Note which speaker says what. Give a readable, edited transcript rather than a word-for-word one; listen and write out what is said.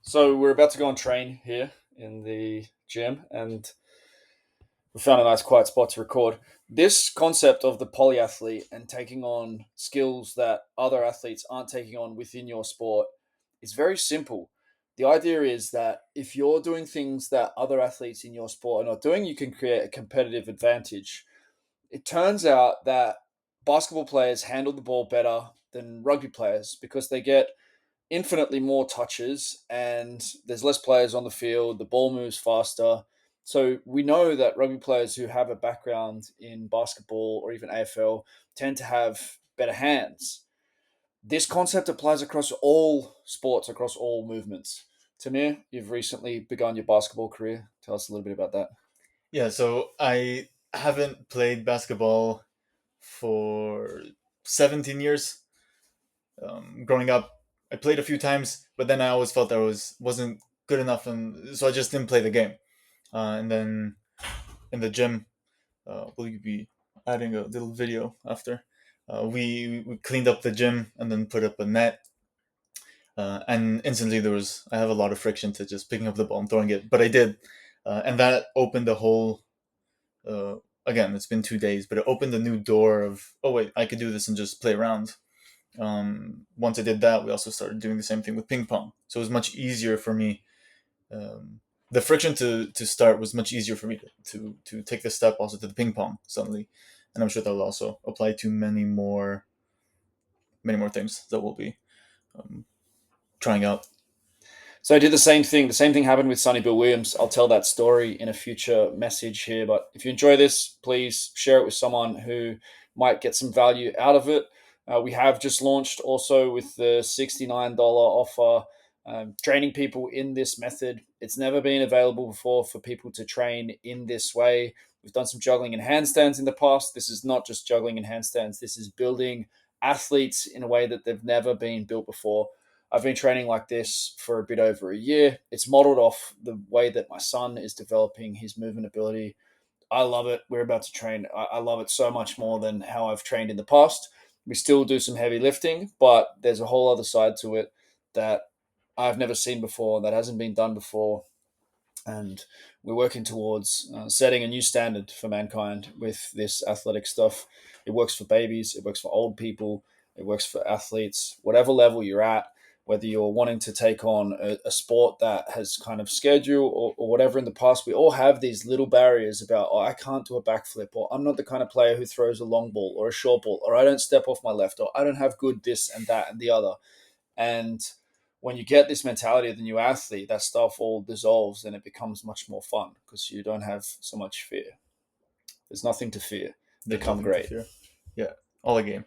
Speaker 1: So we're about to go and train here in the gym, and we found a nice quiet spot to record. This concept of the polyathlete and taking on skills that other athletes aren't taking on within your sport is very simple. The idea is that if you're doing things that other athletes in your sport are not doing, you can create a competitive advantage. It turns out that basketball players handle the ball better than rugby players because they get infinitely more touches and there's less players on the field. The ball moves faster. So we know that rugby players who have a background in basketball or even AFL tend to have better hands. This concept applies across all sports, across all movements. Tamir, you've recently begun your basketball career. Tell us a little bit about that.
Speaker 2: Yeah, so I haven't played basketball for 17 years. Growing up, I played a few times, but then I always felt that I wasn't good enough, and so I just didn't play the game. And then in the gym, we'll be adding a little video after. We cleaned up the gym and then put up a net, and instantly I have a lot of friction to just picking up the ball and throwing it, but I did, and that opened the whole uh, again, it's been 2 days, but it opened a new door of, oh wait, I could do this and just play around. Once I did that, we also started doing the same thing with ping pong. So it was much easier for me. Um, the friction to start was much easier for me to take the step also to the ping pong suddenly, and I'm sure that will also apply to many more things that we'll be um, trying out.
Speaker 1: So I did the same thing. The same thing happened with Sonny Bill Williams. I'll tell that story in a future message here. But if you enjoy this, please share it with someone who might get some value out of it. We have just launched also with the $69 offer, training people in this method. It's never been available before for people to train in this way. We've done some juggling and handstands in the past. This is not just juggling and handstands, this is building athletes in a way that they've never been built before. I've been training like this for a bit over a year. It's modeled off the way that my son is developing his movement ability. I love it. We're about to train. I love it so much more than how I've trained in the past. We still do some heavy lifting, but there's a whole other side to it that I've never seen before, that hasn't been done before. And we're working towards setting a new standard for mankind with this athletic stuff. It works for babies, it works for old people, it works for athletes, whatever level you're at, whether you're wanting to take on a sport that has kind of scared you or whatever in the past. We all have these little barriers about, oh, I can't do a backflip, or I'm not the kind of player who throws a long ball or a short ball, or I don't step off my left, or I don't have good this and that and the other. And when you get this mentality of the new athlete, that stuff all dissolves and it becomes much more fun because you don't have so much fear. There's nothing to fear.
Speaker 2: There's
Speaker 1: Become
Speaker 2: nothing to
Speaker 1: great.
Speaker 2: fear. Yeah, all a game.